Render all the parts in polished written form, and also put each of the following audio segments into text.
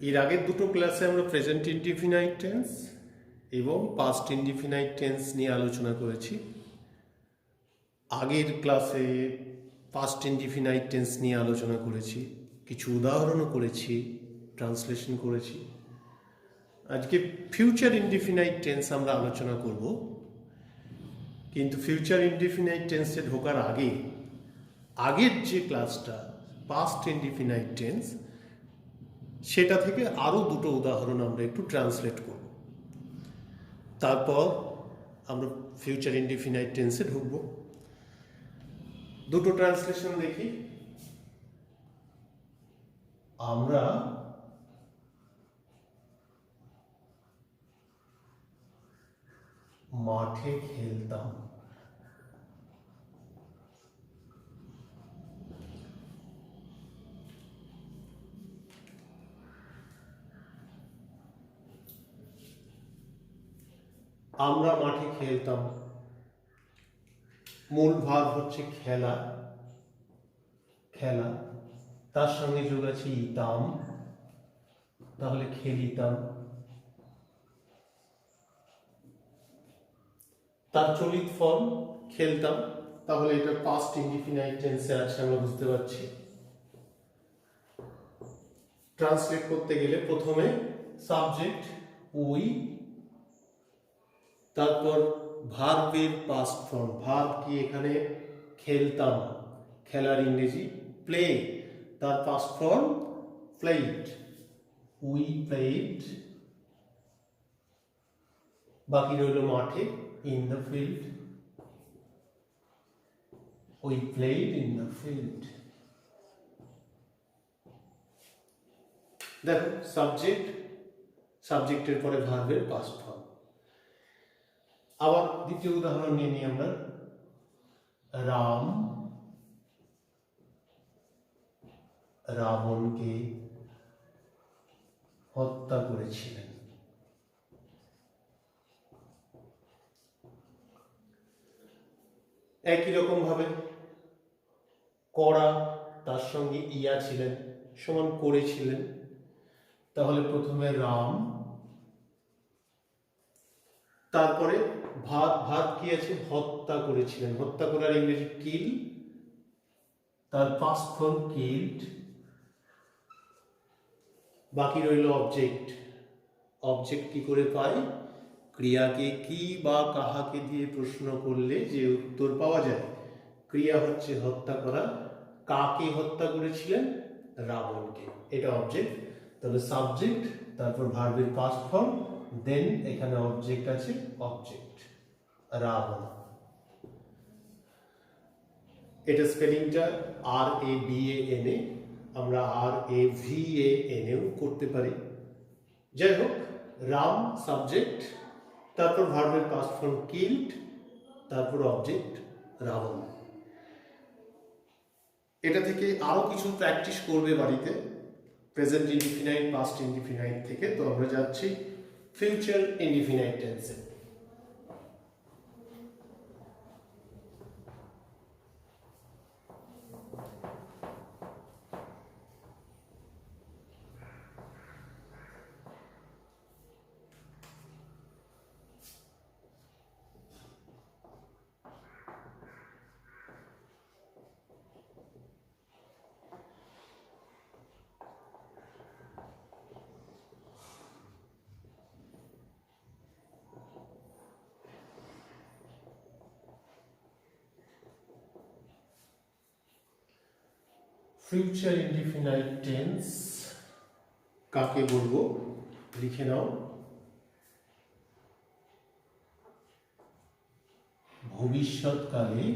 এর আগের দুটো ক্লাসে আমরা প্রেজেন্ট ইনডিফিনাইট টেন্স এবং পাস্ট ইনডিফিনাইট টেন্স নিয়ে আলোচনা করেছি। আগের ক্লাসে পাস্ট ইনডিফিনাইট টেন্স নিয়ে আলোচনা করেছি, কিছু উদাহরণও করেছি, ট্রান্সলেশন করেছি। আজকে ফিউচার ইনডিফিনাইট টেন্স আমরা আলোচনা করব, কিন্তু ফিউচার ইনডিফিনাইট টেন্সে ঢোকার আগে আগের যে ক্লাসটা পাস্ট ইনডিফিনাইট টেন্স, সেটা থেকে আরও দুটো উদাহরণ আমরা একটু ট্রান্সলেট করব, তারপর আমরা ফিউচার ইনডিফিনাইট টেন্সে ঢুকব। দুটো ট্রান্সলেশন দেখি। আমরা মাঠে খেলতাম। আমরা মাঠে খেলতাম, মূল ভাব হচ্ছে খেলা, খেলা, তার সঙ্গে যোগ আছে ইতাম, তাহলে খেলিতাম। তার চলিত ফর্ম খেলতাম, তাহলে এটা পাস্ট ইনডিফিনাইট টেন্সে আছে, আমরা বুঝতে পারছি। ট্রান্সলেট করতে গেলে প্রথমে সাবজেক্ট উই, তারপর ভার্বের পাস্ট ফর্ম। ভার্ব কি এখানে? খেলতাম, খেলার ইংরেজি প্লে, তার past form played, we played. বাকি রইল মাঠে, in the field, we played in the field. দেখো সাবজেক্ট, সাবজেক্টের পরে ভার্বের পাস্ট ফর্ম। আবার দ্বিতীয় উদাহরণ নিয়ে নিই আমরা। রাম রাবণকে হত্যা করেছিলেন। একই রকম ভাবে করা, তার সঙ্গে ইয়া ছিলেন, সমান করেছিলেন, তাহলে প্রথমে রাম, তারপরে ভাত, ভাত কি আছে? হত্যা করেছিলেন। হত্যা করার ইংরেজি কিল, তার পাস্ট ফর্ম কিলড। বাকি রইল অবজেক্ট। অবজেক্ট কি করে পাই? ক্রিয়াকে কি বা কাহাকে দিয়ে প্রশ্ন করলে যে উত্তর পাওয়া যায়। ক্রিয়া হচ্ছে হত্যা করা, কাকে হত্যা করেছিলেন? রাবণকে, এটা অবজেক্ট। তাহলে সাবজেক্ট, তারপর ভার্বের পাস্ট ফর্ম, দেন এখানে অবজেক্ট আছে, অবজেক্ট রাবণ। এটা স্পেলিংটা RABANA, আমরা RAVANAও করতে পারি। যাই হোক, রাম সাবজেক্ট, তারপর ভার্বের পাস্ট ফর্ম কিল্ড, তারপর অবজেক্ট রাবণ। এটা থেকে আরো কিছু প্র্যাকটিস করবে বাড়িতে, প্রেজেন্ট ইনডিফিনাইট, পাস্ট ইনডিফিনাইট থেকে। তো আমরা যাচ্ছি ফিউচার ইনডিফিনাইট টেন্সে। ফিউচার ইনডিফিনাইট টেন্স কাকে বলবো? লিখে নাও। ভবিষ্যৎকালে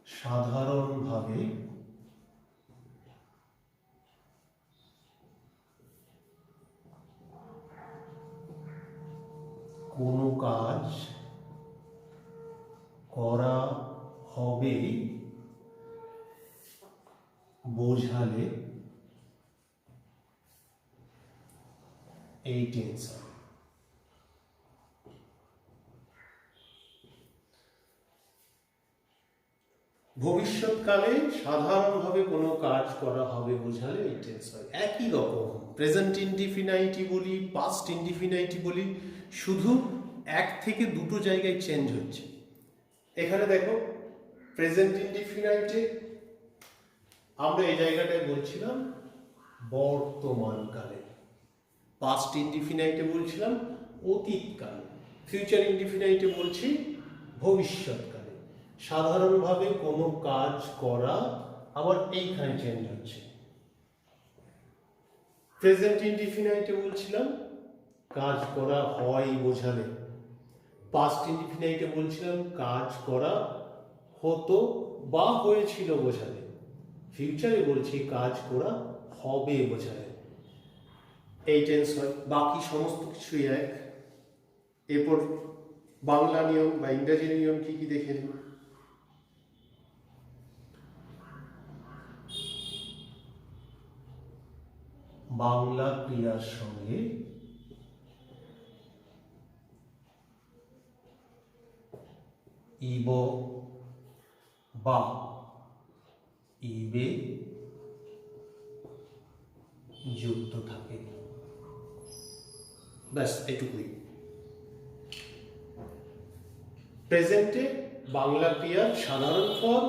সাধারণভাবে কোনো কাজ করা হবে বোঝালে এই টেন্স। ভবিষ্যৎকালে সাধারণভাবে কোনো কাজ করা হবে বোঝালে এই টেন্স হয়। একই রকম প্রেজেন্ট ইনডিফিনাইটই বলি, পাস্ট ইনডিফিনাইটই বলি, শুধু এক থেকে দুটো জায়গায় চেঞ্জ হচ্ছে। এখানে দেখো প্রেজেন্ট ইনডিফিনাইটে আমরা এই জায়গাটায় বলছিলাম বর্তমানকালে, পাস্ট ইনডিফিনাইটে বলছিলাম অতীতকালে, ফিউচার ইনডিফিনাইটে বলছি ভবিষ্যৎকালে। সাধারণভাবে কোনো কাজ করা আবার এইখানে চেঞ্জ হচ্ছে। প্রেজেন্ট ইনডিফিনাইটে বলছিলাম কাজ করা হয় বোঝালে, পাস্ট ইনডিফিনাইটে বলছিলাম কাজ করা হতো বা হয়েছিল বোঝালে, ফিউচারে বলছি কাজ করা হবে বোঝালে এই টেন্স হয়। বাকি সমস্ত কিছুই এক। এরপর বাংলা নিয়ম বা ইংরেজি নিয়ম কি কি দেখে নিন। বাংলা ক্রিয়ার সঙ্গে ইব বা ইবে যুক্ত থাকে, ব্যাস এটুকুই। প্রেজেন্টে বাংলা ক্রিয়ার সাধারণ ফর্ম,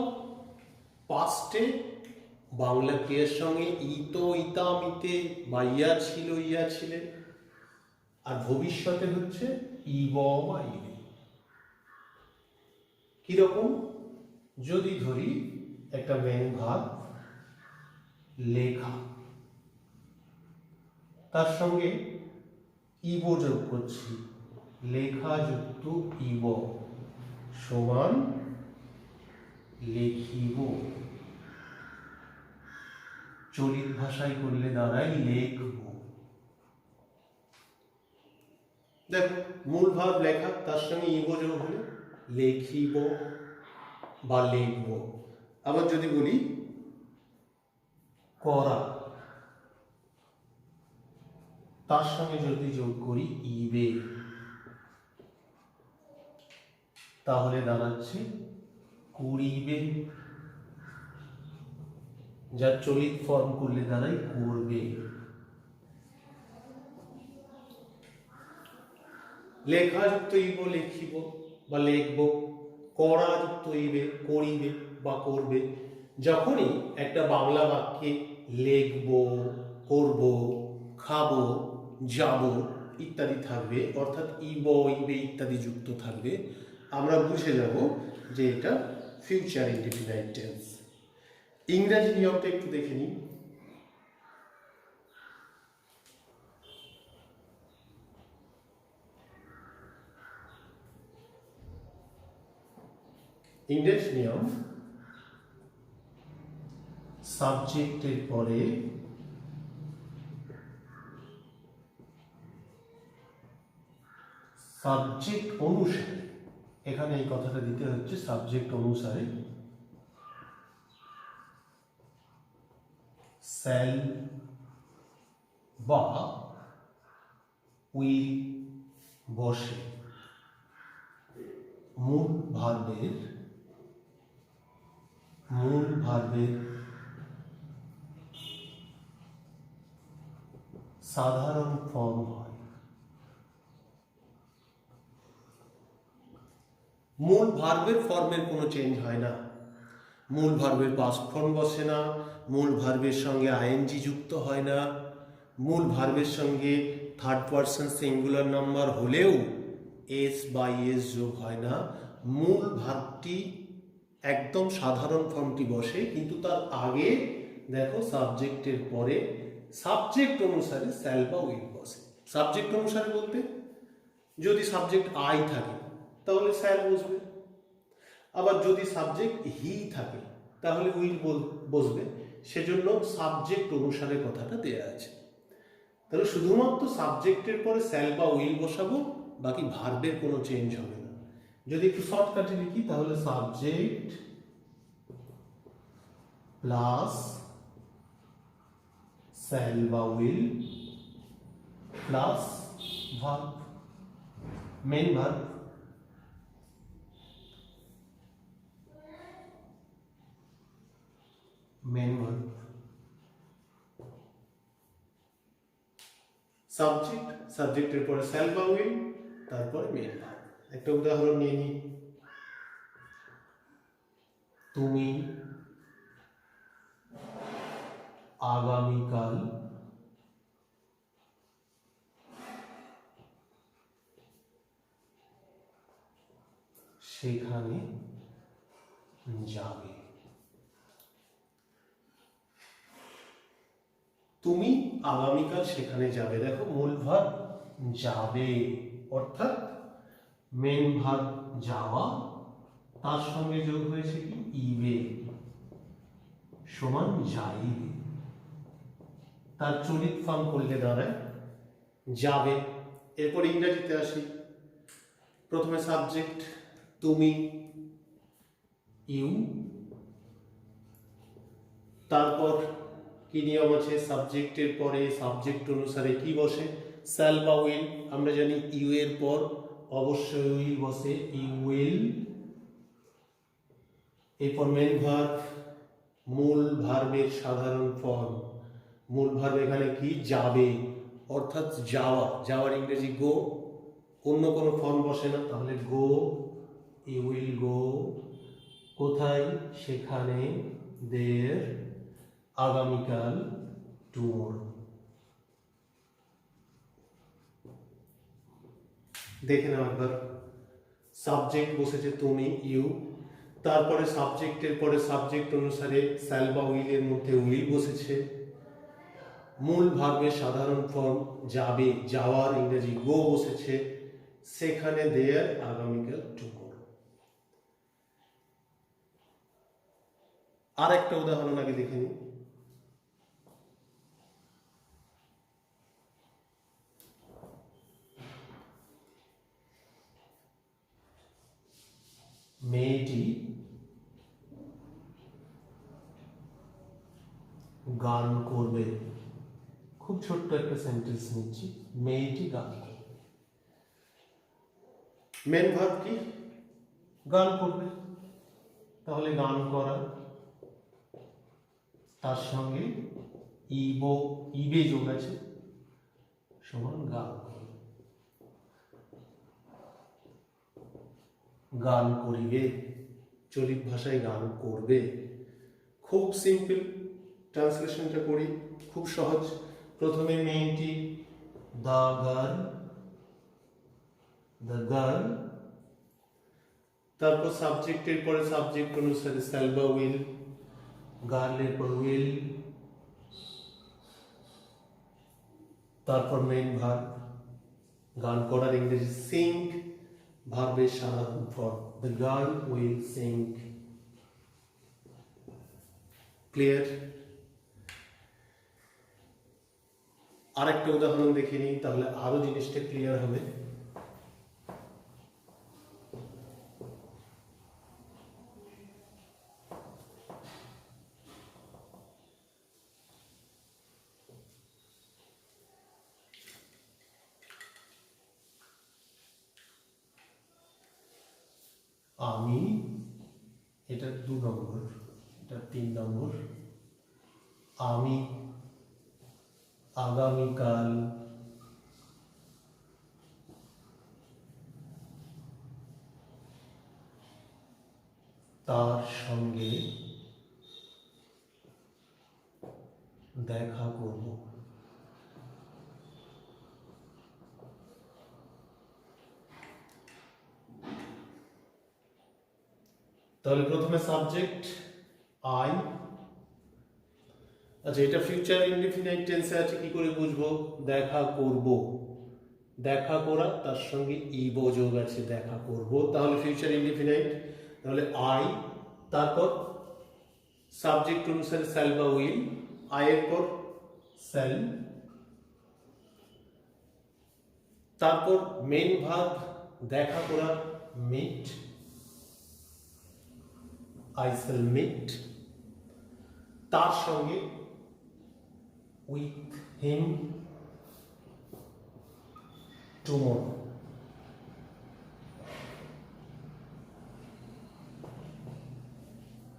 পাস্টে বাংলা ক্রিয়ার সঙ্গে ইতো, ইতাম, ইতে বা ইয়া ছিল, ইয়া ছিলে, আর ভবিষ্যতে হচ্ছে ইব বা ইবে। কিরকম? যদি ধরি একটা মেন ভাব লেখা, তার সঙ্গে ইব যোগ করছি, লেখা যুক্ত ইব সমান লেখিব। চলিত ভাষায় করলে দাঁড়ায় লেখব। দেখো মূল ভাব লেখা, তার সঙ্গে ইব যোগ হলে লেখিব বা লিখব। আবার যদি বলি করা, তার সঙ্গে যদি যোগ করি ইবে, তাহলে দাঁড়াচ্ছে করিবে, যার চলিত ফর্ম করলে দাঁড়াই করবে। লেখা যুক্ত ইব লেখিব বা লিখব, করা যুক্ত ইবে করিবে বা করবে। যখনই একটা বাংলা বাক্যে লিখব, করব, খাবো, যাব ইত্যাদি থাকবে, অর্থাৎ ইব, ইবে ইত্যাদি যুক্ত থাকবে, আমরা বুঝে যাব যে এটা ফিউচার ইনডিফিনাইট টেন্স। ইংরেজি নিয়মটা একটু দেখে নিই। ইংরেজি নিয়ম সাবজেক্টের পরে সাবজেক্ট অনুসারে, এখানে এই কথাটা দিতে হচ্ছে সাবজেক্ট অনুসারে, শ্যাল বা উইল বসে মূল ভার্বের সাধারণ ফর্ম হয়। মূল ভার্বের ফর্মের কোনো চেঞ্জ হয় না। মূল ভার্বের পাস্ট ফর্ম বসে না, মূল ভার্বের সঙ্গে আইএনজি যুক্ত হয় না, মূল ভার্বের সঙ্গে থার্ড পারসন সিঙ্গুলার নাম্বার হলেও এস বা ইএস যোগ হয় না। মূল ভার্বটি একদম সাধারণ ফর্মটি বসে, কিন্তু তার আগে দেখো সাবজেক্টের পরে সাবজেক্ট অনুসারে শ্যাল বা উইল বসে। সাবজেক্ট অনুসারে বলতে যদি সাবজেক্ট আই থাকে তাহলে শ্যাল বসবে, আবার যদি সাবজেক্ট হি থাকে তাহলে উইল বসবে। সেজন্য সাবজেক্ট অনুসারে কথাটা দেয়া আছে। তাহলে শুধুমাত্র সাবজেক্টের পরে শ্যাল বা উইল বসাবো, বাকি ভার্বের কোনো চেঞ্জ হবে না। যদি একটু শর্টকাটে লিখি তাহলে সাবজেক্ট প্লাস শ্যাল বা will plus verb, main verb. Main verb, subject, সাবজেক্টের পরে সেল বা উইল, তারপরে মেন ভার্ব। একটা উদাহরণ নিয়ে নিই। তুমি আগামীকাল সেখানে যাবে। তুমি আগামীকাল সেখানে যাবে, দেখো মূল ভার্ব যাবে, অর্থাৎ মেন ভার্ব যাওয়া, তার সঙ্গে যোগ হয়েছে কি ইবে সমান যাইবে। তার চলিত ফর্ম করলে দাঁড়ায় যাবে। এরপর ইংরেজিতে আসি। প্রথমে সাবজেক্ট তুমি, ইউ, তারপর কি নিয়ম আছে, সাবজেক্টের পরে সাবজেক্ট অনুসারে কি বসে, শ্যাল বা উইল। আমরা জানি ইউ এর পর অবশ্যই উইল বসে, ইউ উইল। এরপর মেন ভার্ব, মূল ভার্বের সাধারণ ফর্ম। মূল ভার্ব এখানে কি যাবে, অর্থাৎ যাওয়া, যাওয়ার ইংরেজি গো, অন্য কোনো ফর্ম বসে না, তাহলে গো, ইউ উইল গো। কোথায়, সেখানে, দেয়ার, আগামীকাল, টুমরো। দেখে নাও একবার। সাবজেক্ট বসেছে তুমি, ইউ, তারপরে সাবজেক্টের পরে সাবজেক্ট অনুসারে শ্যাল বা উইলের মধ্যে উইল বসেছে। মূল ভার্বের সাধারণ ফর্ম যাবে, যাওয়ার ইংরেজি গো বসেছে। সেখানে, দেয়ার, আগামীকাল, টুমরো। আর একটা উদাহরণ আগে দেখে নিই। মেয়েটি গান করবে। খুব ছোট্ট একটা সেন্টেন্স নিচ্ছি, মেয়েটি গান করবে। মেন ভার্ব কি, গান করবে, তাহলে গান করা, তার সঙ্গে ইবে যোগ আছে সমান গান করবে। গান করিবে, চলিত ভাষায় গান করবে। খুব সিম্পল, ট্রান্সলেশনটা করি, খুব সহজ। প্রথমে মেয়েটি, দ্য গার্ল, তারপর সাবজেক্টের পরে সাবজেক্ট অনুসারে শ্যাল বা উইল, গার্লের পর উইল, তারপর মেইন ভার্ব, গান করার ইংরেজি সিং, ভার্বের সাধারণ form the girl will sing. Clear? আরেকটা উদাহরণ দেখে নিই, তাহলে আরো জিনিসটা ক্লিয়ার হবে। আমি, এটা 2 নম্বর, এটা 3 নম্বর। আমি আগামীকাল তার সঙ্গে দেখা করব। তাহলে প্রথমে সাবজেক্ট আই। আচ্ছা, এটা ফিউচার ইনডিফিনাইট টেন্সে আছে, কি করে বুঝবো? দেখা করব, দেখা করা, তার সঙ্গে ইবো যোগ আছে, দেখা করব, তাহলে ফিউচার ইনডিফিনাইট। তাহলে আই, তারপর সাবজেক্ট অনুসারে শ্যাল বা উইল, আয়ের পর শ্যাল, তারপর মেইন ভার্ব দেখা করা, মিট, আই শ্যাল মিট, তার সঙ্গে with him tomorrow.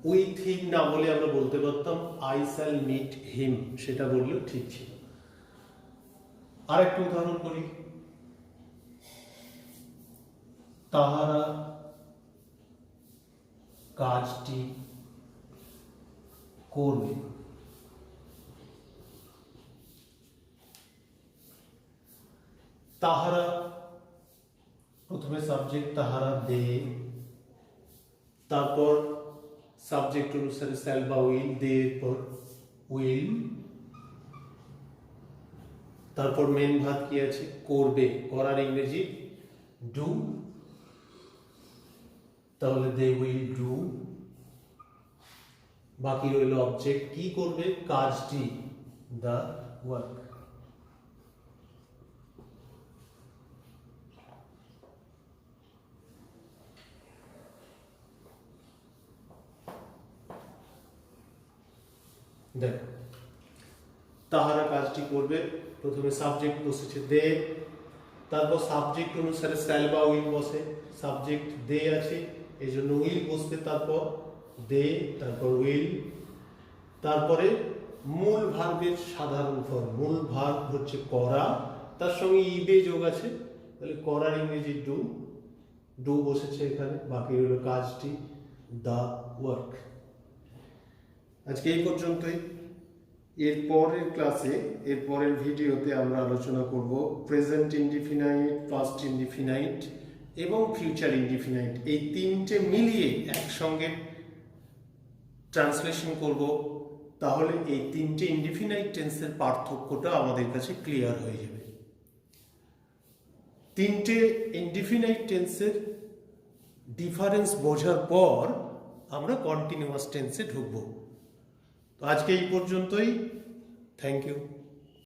With him না বলে আমরা বলতে পারতাম আই শ্যাল মিট হিম, সেটা বললেও ঠিক ছিল। আর একটু উদাহরণ করি, তাহারা কাজটি করবে। তাহারা প্রথমে সাবজেক্ট তাহারা দে, তারপর সাবজেক্ট অনুসারে শ্যাল বা উইল, দে পর উইল, তারপর মেন ভাত কি আছে করবে, করার ইংরেজি ডু, তাহলে দে উইল ডু। বাকি রইল অবজেক্ট, কি করবে কাজটি, দ্য ওয়ার্ক। দেখো তাহারা কাজটি করবে, প্রথমে সাবজেক্ট বসেছে দে, তারপর সাবজেক্ট অনুসারে শ্যাল বা উইল বসে, সাবজেক্ট দে আছে এই জন্য উইল বসবে, তারপর দে, তারপর উইল, তারপরে মূল ভার্বের সাধারণ ফর্ম, মূল ভার্ব হচ্ছে করা, তার সঙ্গে ইবে যোগ আছে, তাহলে করার ইংরেজি ডু, ডু বসেছে এখানে, বাকি হলো কাজটি দ্য ওয়ার্ক। আজকে এই পর্যন্তই। এর পরের ক্লাসে, এর পরের ভিডিওতে আমরা আলোচনা করব প্রেজেন্ট ইনডিফিনাইট, পাস্ট ইনডিফিনাইট এবং ফিউচার ইনডিফিনাইট, এই তিনটে মিলিয়ে একসঙ্গে ট্রান্সলেশন করব। তাহলে এই তিনটে ইনডিফিনাইট টেন্সের পার্থক্যটা আমাদের কাছে ক্লিয়ার হয়ে যাবে। তিনটে ইনডিফিনাইট টেন্সের ডিফারেন্স বোঝার পর আমরা কন্টিনিউয়াস টেন্সে ঢুকবো। তো আজকে এই পর্যন্তই। Thank you.